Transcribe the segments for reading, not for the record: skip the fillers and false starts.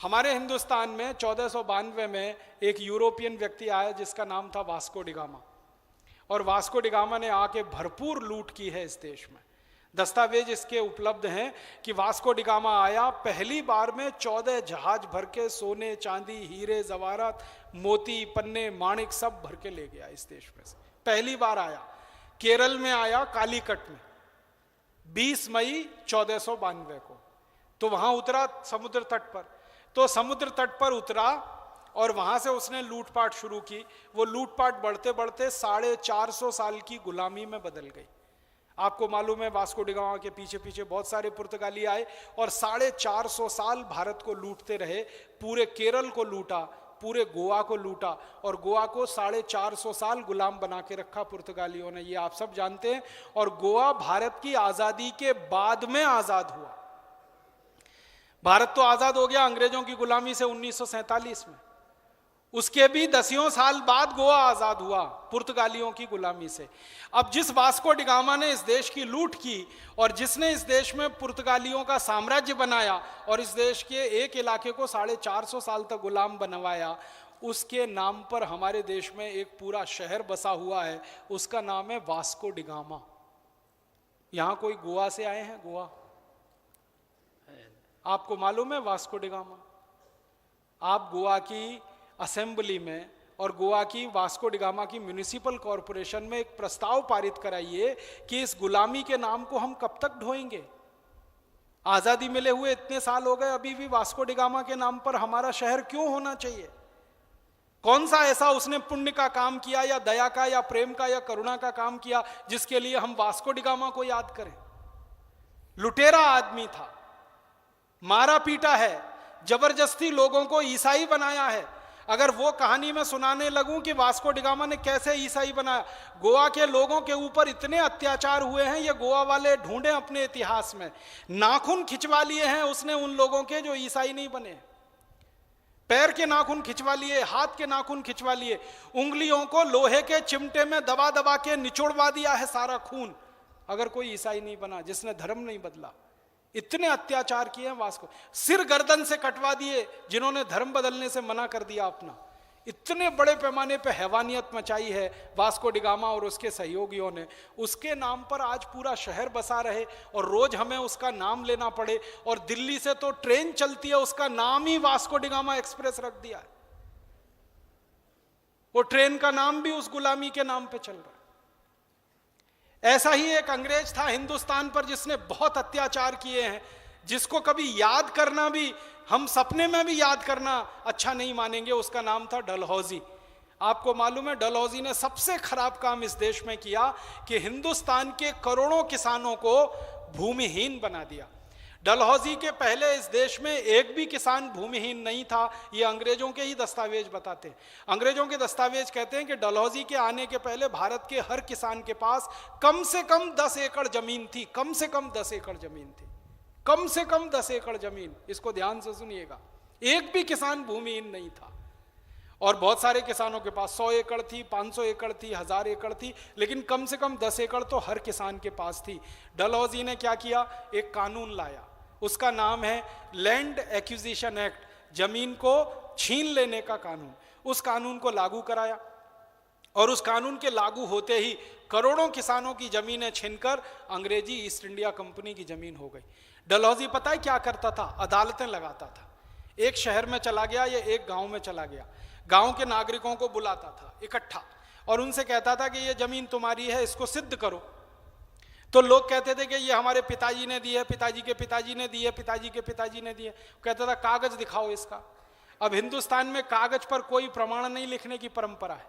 हमारे हिंदुस्तान में 1492 में एक यूरोपियन व्यक्ति आया जिसका नाम था वास्को डिगामा। और वास्को डिगामा ने आके भरपूर लूट की है इस देश में। दस्तावेज इसके उपलब्ध हैं कि वास्को डिगामा आया, पहली बार में 14 जहाज भर के सोने चांदी हीरे जवाहरात मोती पन्ने माणिक सब भर के ले गया इस देश में से। पहली बार आया, केरल में आया कालीकट में 20 मई 1492 को। तो वहां उतरा समुद्र तट पर, तो समुद्र तट पर उतरा और वहां से उसने लूटपाट शुरू की। वो लूटपाट बढ़ते बढ़ते 450 साल की गुलामी में बदल गई। आपको मालूम है वास्को डिगामा के पीछे पीछे बहुत सारे पुर्तगाली आए और 450 साल भारत को लूटते रहे। पूरे केरल को लूटा, पूरे गोवा को लूटा और गोवा को 450 साल गुलाम बना के रखा पुर्तगालियों ने, ये आप सब जानते हैं। और गोवा भारत की आजादी के बाद में आजाद हुआ। भारत तो आजाद हो गया अंग्रेजों की गुलामी से 1947 में, उसके भी 10 साल बाद गोवा आजाद हुआ पुर्तगालियों की गुलामी से। अब जिस वास्को डिगामा ने इस देश की लूट की और जिसने इस देश में पुर्तगालियों का साम्राज्य बनाया और इस देश के एक इलाके को 450 साल तक गुलाम बनवाया, उसके नाम पर हमारे देश में एक पूरा शहर बसा हुआ है, उसका नाम है वास्को डिगामा। यहां कोई गोवा से आए हैं? गोवा आपको मालूम है वास्को डिगामा? आप गोवा की असेंबली में और गोवा की वास्को डिगामा की म्युनिसिपल कॉरपोरेशन में एक प्रस्ताव पारित कराइए कि इस गुलामी के नाम को हम कब तक ढोएंगे। आजादी मिले हुए इतने साल हो गए, अभी भी वास्को डिगामा के नाम पर हमारा शहर क्यों होना चाहिए? कौन सा ऐसा उसने पुण्य का काम किया या दया का या प्रेम का या करुणा का काम किया जिसके लिए हम वास्को डिगामा को याद करें? लुटेरा आदमी था, मारा पीटा है, जबरदस्ती लोगों को ईसाई बनाया है। अगर वो कहानी में सुनाने लगूं कि वास्को डिगामा ने कैसे ईसाई बनाया, गोवा के लोगों के ऊपर इतने अत्याचार हुए हैं, ये गोवा वाले ढूंढे अपने इतिहास में। नाखून खिंचवा लिए हैं उसने उन लोगों के जो ईसाई नहीं बने, पैर के नाखून खिंचवा लिए, हाथ के नाखून खिंचवा लिए, उंगलियों को लोहे के चिमटे में दबा दबा के निचोड़वा दिया है सारा खून, अगर कोई ईसाई नहीं बना, जिसने धर्म नहीं बदला। इतने अत्याचार किए हैं वास्को, सिर गर्दन से कटवा दिए जिन्होंने धर्म बदलने से मना कर दिया अपना। इतने बड़े पैमाने पे हैवानियत मचाई है वास्को डिगामा और उसके सहयोगियों ने। उसके नाम पर आज पूरा शहर बसा रहे और रोज हमें उसका नाम लेना पड़े। और दिल्ली से तो ट्रेन चलती है, उसका नाम ही वास्को डिगामा एक्सप्रेस रख दिया है। वो ट्रेन का नाम भी उस गुलामी के नाम पे चल रहा है। ऐसा ही एक अंग्रेज था हिंदुस्तान पर जिसने बहुत अत्याचार किए हैं, जिसको कभी याद करना भी, हम सपने में भी याद करना अच्छा नहीं मानेंगे। उसका नाम था डलहौजी। आपको मालूम है डलहौजी ने सबसे खराब काम इस देश में किया कि हिंदुस्तान के करोड़ों किसानों को भूमिहीन बना दिया। डलहौजी के पहले इस देश में एक भी किसान भूमिहीन नहीं था, ये अंग्रेजों के ही दस्तावेज बताते हैं। अंग्रेजों के दस्तावेज कहते हैं कि डलहौजी के आने के पहले भारत के हर किसान के पास कम से कम 10 एकड़ जमीन थी, कम से कम 10 एकड़ जमीन थी, कम से कम 10 एकड़ जमीन। इसको ध्यान से सुनिएगा, एक भी किसान भूमिहीन नहीं था। और बहुत सारे किसानों के पास 100 एकड़ थी, 500 एकड़ थी, 1000 एकड़ थी, लेकिन कम से कम 10 एकड़ तो हर किसान के पास थी। डलहौजी ने क्या किया, एक कानून लाया, उसका नाम है लैंड एक्विजिशन एक्ट, जमीन को छीन लेने का कानून। उस कानून को लागू कराया और उस कानून के लागू होते ही करोड़ों किसानों की जमीनें छीनकर अंग्रेजी ईस्ट इंडिया कंपनी की जमीन हो गई। डलहौजी पता है क्या करता था? अदालतें लगाता था। एक शहर में चला गया या एक गांव में चला गया, गांव के नागरिकों को बुलाता था इकट्ठा और उनसे कहता था कि ये जमीन तुम्हारी है, इसको सिद्ध करो। तो लोग कहते थे कि ये हमारे पिताजी ने दी है, पिताजी के पिताजी ने दी है, पिताजी के पिताजी ने दी है। कहता था कागज दिखाओ इसका। अब हिंदुस्तान में कागज पर कोई प्रमाण नहीं लिखने की परंपरा है।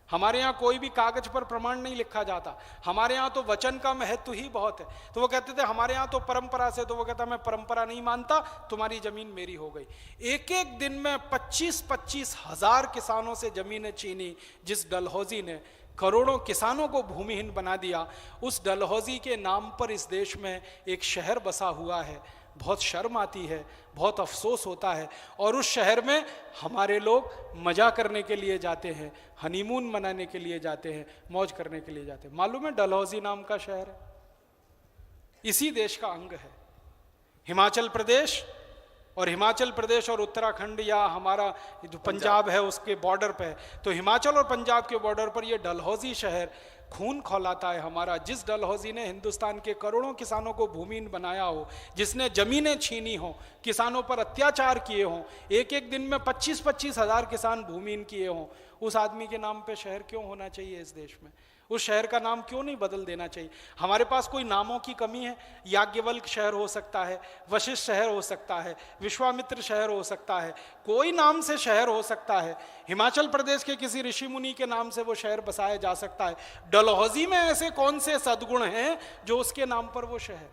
हमारे यहाँ कोई भी कागज पर प्रमाण नहीं लिखा जाता, हमारे यहाँ तो वचन का महत्व ही बहुत है। तो वो कहते थे हमारे यहाँ तो परंपरा से, तो वो कहता मैं परंपरा नहीं मानता, तुम्हारी जमीन मेरी हो गई। एक एक दिन में 25-25 हजार किसानों से जमीनें छीनी। जिस डलहौजी ने करोड़ों किसानों को भूमिहीन बना दिया, उस डलहौजी के नाम पर इस देश में एक शहर बसा हुआ है। बहुत शर्म आती है, बहुत अफसोस होता है। और उस शहर में हमारे लोग मजा करने के लिए जाते हैं, हनीमून मनाने के लिए जाते हैं, मौज करने के लिए जाते हैं। मालूम है डलहौजी नाम का शहर है, इसी देश का अंग है। हिमाचल प्रदेश और हिमाचल प्रदेश और उत्तराखंड या हमारा जो पंजाब है उसके बॉर्डर पे है, तो हिमाचल और पंजाब के बॉर्डर पर ये डलहौजी शहर खून खौलाता है हमारा। जिस डलहौजी ने हिंदुस्तान के करोड़ों किसानों को भूमिहीन बनाया हो, जिसने जमीनें छीनी हो, किसानों पर अत्याचार किए हों, एक एक दिन में 25-25 हजार किसान भूमिहीन किए हों, उस आदमी के नाम पे शहर क्यों होना चाहिए इस देश में? उस शहर का नाम क्यों नहीं बदल देना चाहिए? हमारे पास कोई नामों की कमी है? याज्ञवल्क शहर हो सकता है, वशिष्ठ शहर हो सकता है, विश्वामित्र शहर हो सकता है, कोई नाम से शहर हो सकता है। हिमाचल प्रदेश के किसी ऋषि मुनि के नाम से वो शहर बसाया जा सकता है। डलहौजी में ऐसे कौन से सद्गुण हैं जो उसके नाम पर वो शहर?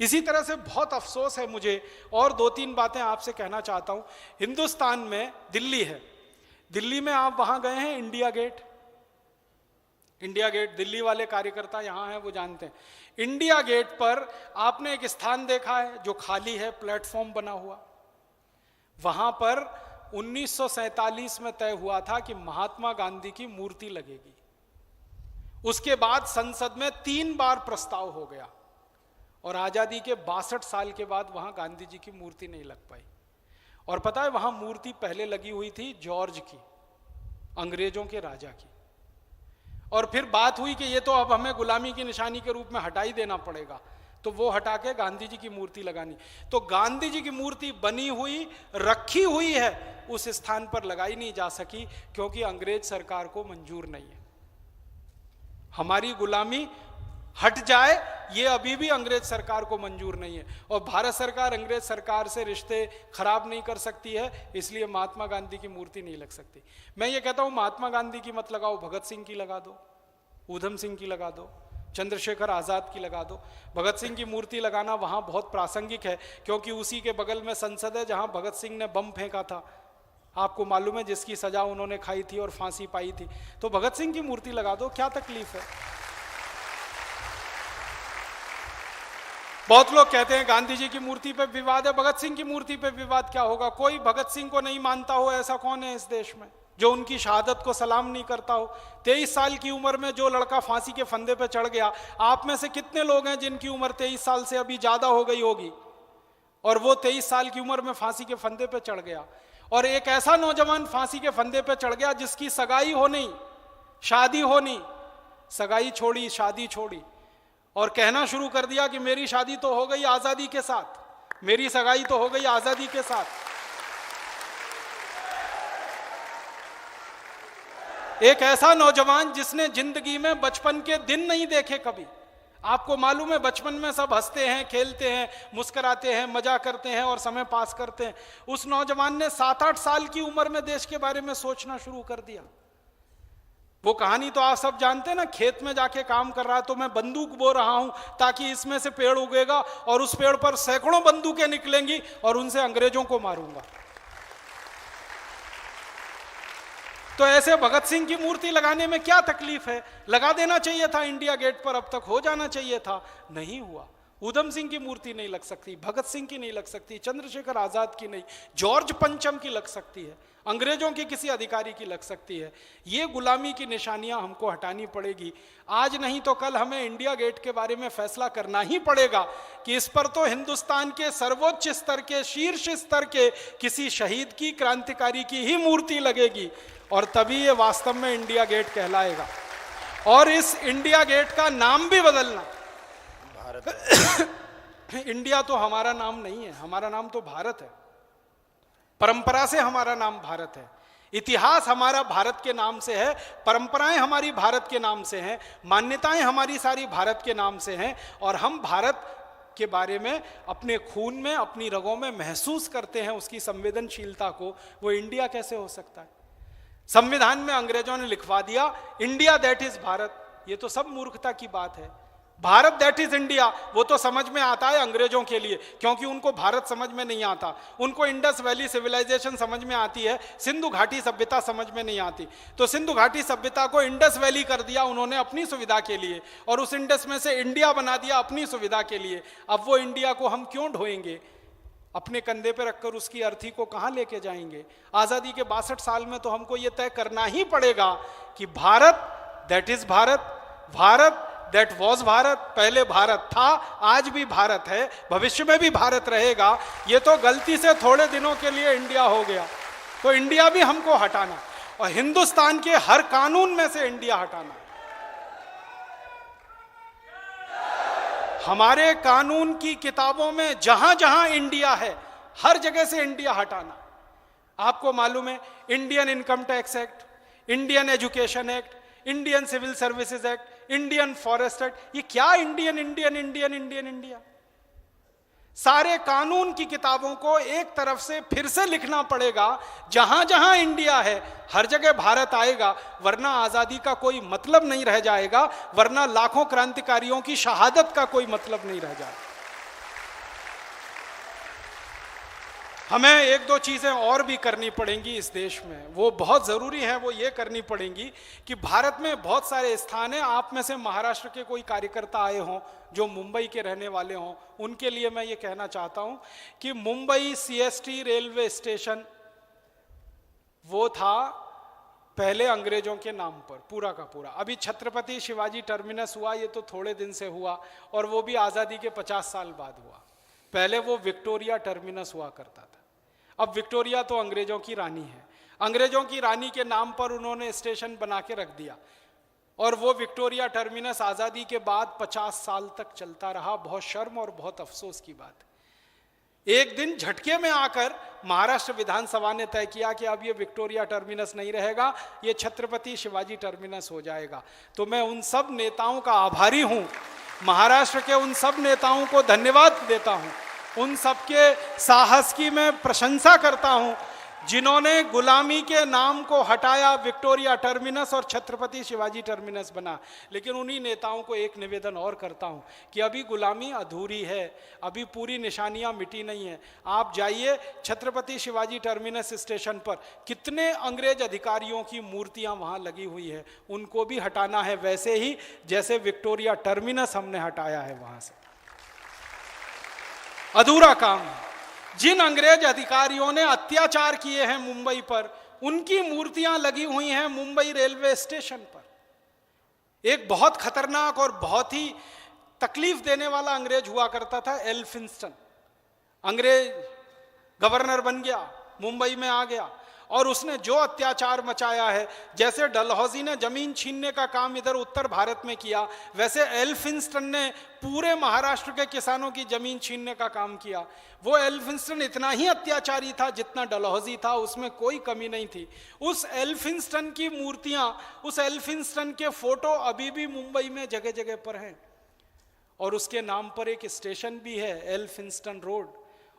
इसी तरह से बहुत अफसोस है मुझे, और 2-3 बातें आपसे कहना चाहता हूं। हिंदुस्तान में दिल्ली है, दिल्ली में आप वहां गए हैं? India Gate, India Gate, Delhi वाले कार्यकर्ता यहां हैं, वो जानते हैं। इंडिया गेट पर आपने एक स्थान देखा है जो खाली है, प्लेटफॉर्म बना हुआ। वहां पर 1947 में तय हुआ था कि महात्मा गांधी की मूर्ति लगेगी। उसके बाद संसद में 3 बार प्रस्ताव हो गया और आजादी के 62 साल के बाद वहां गांधी जी की मूर्ति नहीं लग पाई। और पता है वहां मूर्ति पहले लगी हुई थी जॉर्ज की, अंग्रेजों के राजा की, और फिर बात हुई कि ये तो अब हमें गुलामी की निशानी के रूप में हटा ही देना पड़ेगा, तो वो हटा के गांधी जी की मूर्ति लगानी। तो गांधी जी की मूर्ति बनी हुई, रखी हुई है, उस स्थान पर लगाई नहीं जा सकी क्योंकि अंग्रेज सरकार को मंजूर नहीं है। हमारी गुलामी हट जाए ये अभी भी अंग्रेज सरकार को मंजूर नहीं है, और भारत सरकार अंग्रेज सरकार से रिश्ते खराब नहीं कर सकती है, इसलिए महात्मा गांधी की मूर्ति नहीं लग सकती। मैं ये कहता हूं महात्मा गांधी की मत लगाओ, भगत सिंह की लगा दो, ऊधम सिंह की लगा दो, चंद्रशेखर आजाद की लगा दो। भगत सिंह की मूर्ति लगाना वहां बहुत प्रासंगिक है क्योंकि उसी के बगल में संसद है जहां भगत सिंह ने बम फेंका था, आपको मालूम है, जिसकी सजा उन्होंने खाई थी और फांसी पाई थी। तो भगत सिंह की मूर्ति लगा दो, क्या तकलीफ है? बहुत लोग कहते हैं गांधी जी की मूर्ति पे विवाद है, भगत सिंह की मूर्ति पे विवाद क्या होगा? कोई भगत सिंह को नहीं मानता हो ऐसा कौन है इस देश में जो उनकी शहादत को सलाम नहीं करता हो? 23 साल की उम्र में जो लड़का फांसी के फंदे पे चढ़ गया, आप में से कितने लोग हैं जिनकी उम्र 23 साल से अभी ज्यादा हो गई होगी और वो 23 साल की उम्र में फांसी के फंदे पे चढ़ गया? और एक ऐसा नौजवान फांसी के फंदे पे चढ़ गया जिसकी सगाई हो नहीं, शादी हो नहीं, सगाई छोड़ी, शादी छोड़ी, और कहना शुरू कर दिया कि मेरी शादी तो हो गई आजादी के साथ, मेरी सगाई तो हो गई आजादी के साथ। एक ऐसा नौजवान जिसने जिंदगी में बचपन के दिन नहीं देखे कभी। आपको मालूम है बचपन में सब हंसते हैं, खेलते हैं, मुस्कुराते हैं, मजा करते हैं और समय पास करते हैं। उस नौजवान ने 7-8 साल की उम्र में देश के बारे में सोचना शुरू कर दिया। वो कहानी तो आप सब जानते हैं ना, खेत में जाके काम कर रहा है तो मैं बंदूक बो रहा हूं ताकि इसमें से पेड़ उगेगा और उस पेड़ पर सैकड़ों बंदूकें निकलेंगी और उनसे अंग्रेजों को मारूंगा। तो ऐसे भगत सिंह की मूर्ति लगाने में क्या तकलीफ है? लगा देना चाहिए था इंडिया गेट पर, अब तक हो जाना चाहिए था, नहीं हुआ। ऊधम सिंह की मूर्ति नहीं लग सकती, भगत सिंह की नहीं लग सकती, चंद्रशेखर आजाद की नहीं, जॉर्ज पंचम की लग सकती है, अंग्रेजों के किसी अधिकारी की लग सकती है। ये गुलामी की निशानियां हमको हटानी पड़ेगी। आज नहीं तो कल हमें इंडिया गेट के बारे में फैसला करना ही पड़ेगा कि इस पर तो हिंदुस्तान के सर्वोच्च स्तर के, शीर्ष स्तर के किसी शहीद की, क्रांतिकारी की ही मूर्ति लगेगी और तभी ये वास्तव में इंडिया गेट कहलाएगा। और इस इंडिया गेट का नाम भी बदलना। इंडिया तो हमारा नाम नहीं है, हमारा नाम तो भारत है। परंपरा से हमारा नाम भारत है, इतिहास हमारा भारत के नाम से है, परंपराएं हमारी भारत के नाम से हैं, मान्यताएं हमारी सारी भारत के नाम से हैं, और हम भारत के बारे में अपने खून में, अपनी रगों में महसूस करते हैं उसकी संवेदनशीलता को। वो इंडिया कैसे हो सकता है? संविधान में अंग्रेजों ने लिखवा दिया इंडिया दैट इज भारत। ये तो सब मूर्खता की बात है। भारत दैट इज इंडिया वो तो समझ में आता है अंग्रेजों के लिए, क्योंकि उनको भारत समझ में नहीं आता। उनको इंडस वैली सिविलाइजेशन समझ में आती है, सिंधु घाटी सभ्यता समझ में नहीं आती। तो सिंधु घाटी सभ्यता को इंडस वैली कर दिया उन्होंने अपनी सुविधा के लिए, और उस इंडस में से इंडिया बना दिया अपनी सुविधा के लिए। अब वो इंडिया को हम क्यों ढोएंगे? अपने कंधे पे रखकर उसकी अर्थी को कहां लेके जाएंगे? आजादी के 62 साल में तो हमको ये तय करना ही पड़ेगा कि Bharat that is Bharat, Bharat that was Bharat, पहले भारत था, आज भी भारत है, भविष्य में भी भारत रहेगा। ये तो गलती से थोड़े दिनों के लिए इंडिया हो गया, तो इंडिया भी हमको हटाना, और हिंदुस्तान के हर कानून में से इंडिया हटाना। हमारे कानून की किताबों में जहां जहां इंडिया है, हर जगह से इंडिया हटाना। आपको मालूम है, Indian income tax act, Indian education act, Indian civil services act, Indian forest act, ये क्या Indian Indian Indian Indian India? सारे कानून की किताबों को एक तरफ से फिर से लिखना पड़ेगा। जहां जहां इंडिया है हर जगह भारत आएगा, वरना आजादी का कोई मतलब नहीं रह जाएगा, वरना लाखों क्रांतिकारियों की शहादत का कोई मतलब नहीं रह जाएगा। हमें एक दो चीजें और भी करनी पड़ेंगी इस देश में, वो बहुत जरूरी है। वो ये करनी पड़ेंगी कि भारत में बहुत सारे स्थान हैं, आप में से महाराष्ट्र के कोई कार्यकर्ता आए हों जो मुंबई के रहने वाले हों, उनके लिए मैं ये कहना चाहता हूं कि मुंबई सीएसटी रेलवे स्टेशन वो था पहले अंग्रेजों के नाम पर, पूरा का पूरा। अभी छत्रपति शिवाजी टर्मिनस हुआ, ये तो थोड़े दिन से हुआ, और वो भी आजादी के 50 साल बाद हुआ। पहले वो विक्टोरिया टर्मिनस हुआ करता था। अब विक्टोरिया तो अंग्रेजों की रानी है, अंग्रेजों की रानी के नाम पर उन्होंने स्टेशन बना के रख दिया, और वो विक्टोरिया टर्मिनस आजादी के बाद 50 साल तक चलता रहा। बहुत शर्म और बहुत अफसोस की बात है। एक दिन झटके में आकर महाराष्ट्र विधानसभा ने तय किया कि अब ये विक्टोरिया टर्मिनस नहीं रहेगा, ये छत्रपति शिवाजी टर्मिनस हो जाएगा। तो मैं उन सब नेताओं का आभारी हूं, महाराष्ट्र के उन सब नेताओं को धन्यवाद देता हूं, उन सबके साहस की मैं प्रशंसा करता हूं जिन्होंने गुलामी के नाम को हटाया, विक्टोरिया टर्मिनस और छत्रपति शिवाजी टर्मिनस बना। लेकिन उन्हीं नेताओं को एक निवेदन और करता हूं कि अभी गुलामी अधूरी है, अभी पूरी निशानियां मिटी नहीं है। आप जाइए छत्रपति शिवाजी टर्मिनस स्टेशन पर, कितने अंग्रेज अधिकारियों की मूर्तियां वहां लगी हुई है, उनको भी हटाना है, वैसे ही जैसे विक्टोरिया टर्मिनस हमने हटाया है वहां से। अधूरा काम है। जिन अंग्रेज अधिकारियों ने अत्याचार किए हैं मुंबई पर, उनकी मूर्तियां लगी हुई हैं मुंबई रेलवे स्टेशन पर। एक बहुत खतरनाक और बहुत ही तकलीफ देने वाला अंग्रेज हुआ करता था, एल्फिंस्टन। अंग्रेज गवर्नर बन गया, मुंबई में आ गया, और उसने जो अत्याचार मचाया है, जैसे डलहौजी ने जमीन छीनने का काम इधर उत्तर भारत में किया, वैसे एल्फिंस्टन ने पूरे महाराष्ट्र के किसानों की जमीन छीनने का काम किया। वो एल्फिंस्टन इतना ही अत्याचारी था जितना डलहौजी था, उसमें कोई कमी नहीं थी। उस एल्फिंस्टन की मूर्तियां, उस एल्फिंस्टन के फोटो अभी भी मुंबई में जगह जगह पर हैं, और उसके नाम पर एक स्टेशन भी है, एल्फिंस्टन रोड।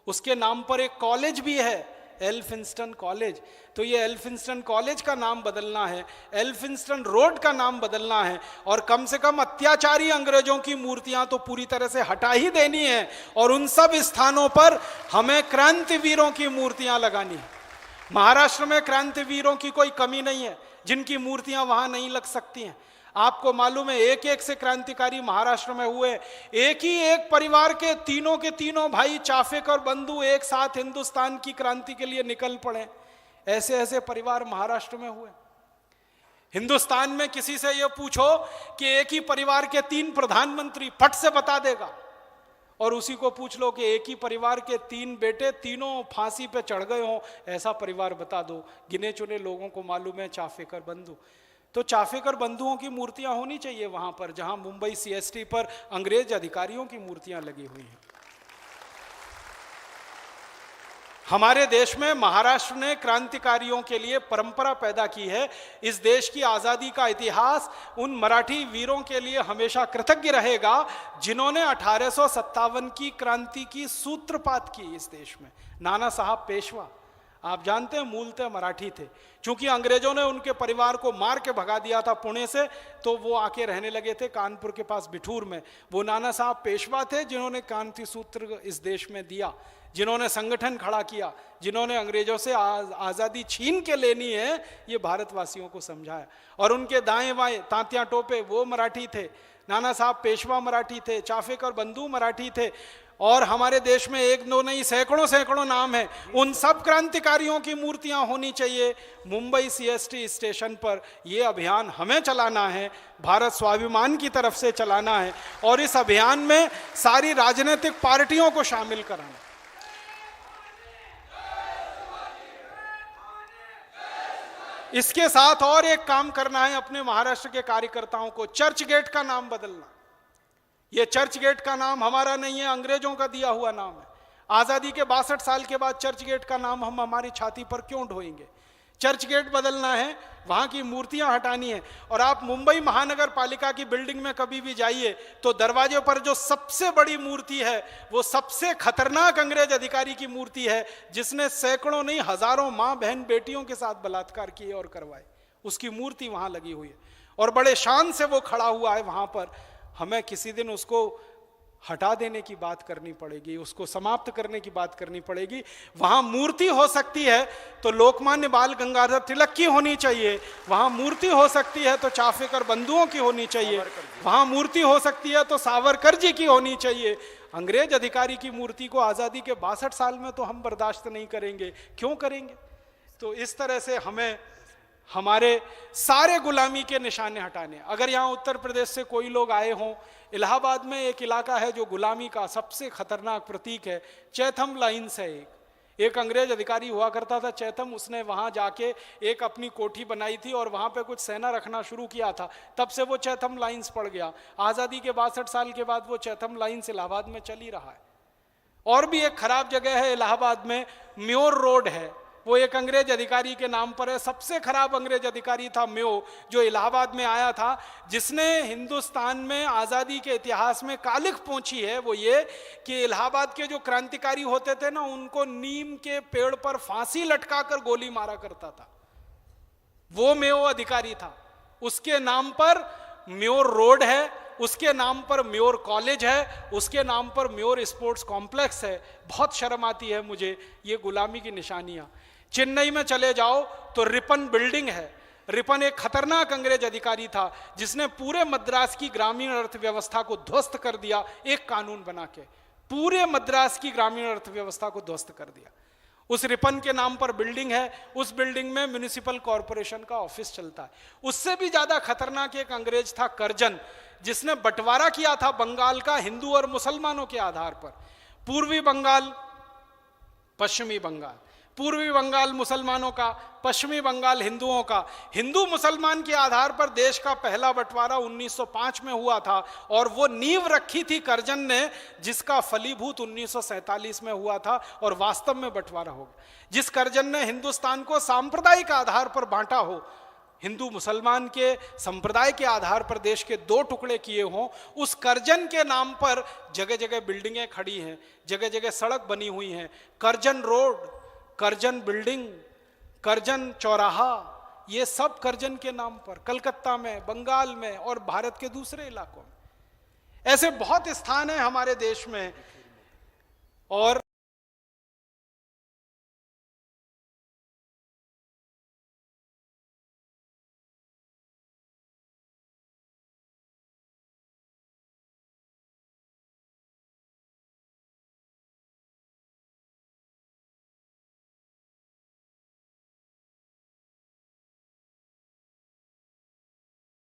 उसके नाम पर एक कॉलेज भी है, एल्फिंस्टन कॉलेज। तो ये एल्फिंस्टन कॉलेज का नाम बदलना है, एल्फिंस्टन रोड का नाम बदलना है, और कम से कम अत्याचारी अंग्रेजों की मूर्तियां तो पूरी तरह से हटा ही देनी है, और उन सब स्थानों पर हमें क्रांतिवीरों की मूर्तियां लगानी है। महाराष्ट्र में क्रांतिवीरों की कोई कमी नहीं है जिनकी मूर्तियां वहां नहीं लग सकती हैं। आपको मालूम है, एक एक से क्रांतिकारी महाराष्ट्र में हुए, एक ही एक परिवार के तीनों भाई चाफेकर और बंधु एक साथ हिंदुस्तान की क्रांति के लिए निकल पड़े। ऐसे ऐसे परिवार महाराष्ट्र में हुए। हिंदुस्तान में किसी से यह पूछो कि एक ही परिवार के 3 प्रधानमंत्री, फट से बता देगा। और उसी को पूछ लो कि एक ही परिवार के 3 बेटे, तीनों फांसी पे चढ़ गए हों, ऐसा परिवार बता दो। गिने चुने लोगों को मालूम है चाफेकर बंधु। तो चाफेकर बंधुओं की मूर्तियां होनी चाहिए वहां पर, जहां मुंबई सीएसटी पर अंग्रेज अधिकारियों की मूर्तियां लगी हुई हैं। हमारे देश में महाराष्ट्र ने क्रांतिकारियों के लिए परंपरा पैदा की है। इस देश की आजादी का इतिहास उन मराठी वीरों के लिए हमेशा कृतज्ञ रहेगा जिन्होंने 1857 की क्रांति की सूत्रपात की इस देश में। नाना साहब पेशवा, आप जानते हैं, मूलतः मराठी थे। चूंकि अंग्रेजों ने उनके परिवार को मार के भगा दिया था पुणे से, तो वो आके रहने लगे थे कानपुर के पास बिठूर में। वो नाना साहब पेशवा थे जिन्होंने क्रांति सूत्र इस देश में दिया, जिन्होंने संगठन खड़ा किया, जिन्होंने अंग्रेजों से आज़ादी छीन के लेनी है ये भारतवासियों को समझाया। और उनके दाएं बाएं तांतिया टोपे वो मराठी थे, नाना साहब पेशवा मराठी थे, चाफेकर बंधु मराठी थे। और हमारे देश में एक दो नहीं सैकड़ों सैकड़ों नाम है, उन सब क्रांतिकारियों की मूर्तियां होनी चाहिए। मुंबई सीएसटी स्टेशन पर यह अभियान हमें चलाना है, भारत स्वाभिमान की तरफ से चलाना है, और इस अभियान में सारी राजनीतिक पार्टियों को शामिल कराना। इसके साथ और एक काम करना है अपने महाराष्ट्र के कार्यकर्ताओं को, चर्च गेट का नाम बदलना। यह चर्च गेट का नाम हमारा नहीं है, अंग्रेजों का दिया हुआ नाम है। आजादी के 62 साल के बाद चर्च गेट का नाम हम हमारी छाती पर क्यों ढोएंगे? चर्च गेट बदलना है, वहां की मूर्तियां हटानी है। और आप मुंबई महानगर पालिका की बिल्डिंग में कभी भी जाइए तो दरवाजे पर जो सबसे बड़ी मूर्ति है वो सबसे खतरनाक अंग्रेज अधिकारी की मूर्ति है, जिसने सैकड़ों नहीं हजारों मां बहन बेटियों के साथ बलात्कार किए और करवाए। उसकी मूर्ति वहां लगी हुई है और बड़े शान से वो खड़ा हुआ है वहां पर। हमें किसी दिन उसको हटा देने की बात करनी पड़ेगी, उसको समाप्त करने की बात करनी पड़ेगी। वहां मूर्ति हो सकती है तो लोकमान्य बाल गंगाधर तिलक की होनी चाहिए, वहां मूर्ति हो सकती है तो चाफेकर बंधुओं की होनी चाहिए, वहां मूर्ति हो सकती है तो सावरकर जी की होनी चाहिए। अंग्रेज अधिकारी की मूर्ति को आजादी के 62 साल में तो हम बर्दाश्त नहीं करेंगे, क्यों करेंगे? तो इस तरह से हमें हमारे सारे गुलामी के निशाने हटाने। अगर यहाँ उत्तर प्रदेश से कोई लोग आए हों, इलाहाबाद में एक इलाका है जो गुलामी का सबसे खतरनाक प्रतीक है, चैथम लाइन्स है। एक अंग्रेज अधिकारी हुआ करता था चैथम, उसने वहां जाके एक अपनी कोठी बनाई थी और वहां पे कुछ सेना रखना शुरू किया था, तब से वो चैथम लाइन्स पड़ गया। आजादी के 62 साल के बाद वो चैथम लाइन्स इलाहाबाद में चल ही रहा है। और भी एक खराब जगह है इलाहाबाद में, म्योर रोड है, वो एक अंग्रेज अधिकारी के नाम पर है। सबसे खराब अंग्रेज अधिकारी था म्यो, जो इलाहाबाद में आया था, जिसने हिंदुस्तान में आजादी के इतिहास में कालिख पोंछी है। वो ये कि इलाहाबाद के जो क्रांतिकारी होते थे ना, उनको नीम के पेड़ पर फांसी लटकाकर गोली मारा करता था। वो म्यो अधिकारी था। उसके नाम पर म्योर रोड है, उसके नाम पर म्योर कॉलेज है, उसके नाम पर म्योर स्पोर्ट्स कॉम्प्लेक्स है। बहुत शर्म आती है मुझे ये गुलामी की निशानियां। चेन्नई में चले जाओ तो रिपन बिल्डिंग है। रिपन एक खतरनाक अंग्रेज अधिकारी था जिसने पूरे मद्रास की ग्रामीण अर्थव्यवस्था को ध्वस्त कर दिया, एक कानून बना के पूरे मद्रास की ग्रामीण अर्थव्यवस्था को ध्वस्त कर दिया। उस रिपन के नाम पर बिल्डिंग है, उस बिल्डिंग में म्युनिसिपल कॉरपोरेशन का ऑफिस चलता है। उससे भी ज्यादा खतरनाक एक अंग्रेज था कर्जन, जिसने बंटवारा किया था बंगाल का हिंदू और मुसलमानों के आधार पर। पूर्वी बंगाल, पश्चिमी बंगाल, पूर्वी बंगाल मुसलमानों का, पश्चिमी बंगाल हिंदुओं का। हिंदू मुसलमान के आधार पर देश का पहला बंटवारा 1905 में हुआ था और वो नींव रखी थी कर्जन ने, जिसका फलीभूत 1947 में हुआ था और वास्तव में बंटवारा हो गया। जिस कर्जन ने हिंदुस्तान को सांप्रदायिक आधार पर बांटा हो, हिंदू मुसलमान के संप्रदाय के आधार पर देश के 2 टुकड़े किए हों, उस कर्जन के नाम पर जगह जगह बिल्डिंगें खड़ी हैं, जगह जगह सड़क बनी हुई हैं। Curzon road, Curzon building, Curzon चौराहा, ये सब कर्जन के नाम पर कलकत्ता में, बंगाल में और भारत के दूसरे इलाकों में। ऐसे बहुत स्थान हैं हमारे देश में। और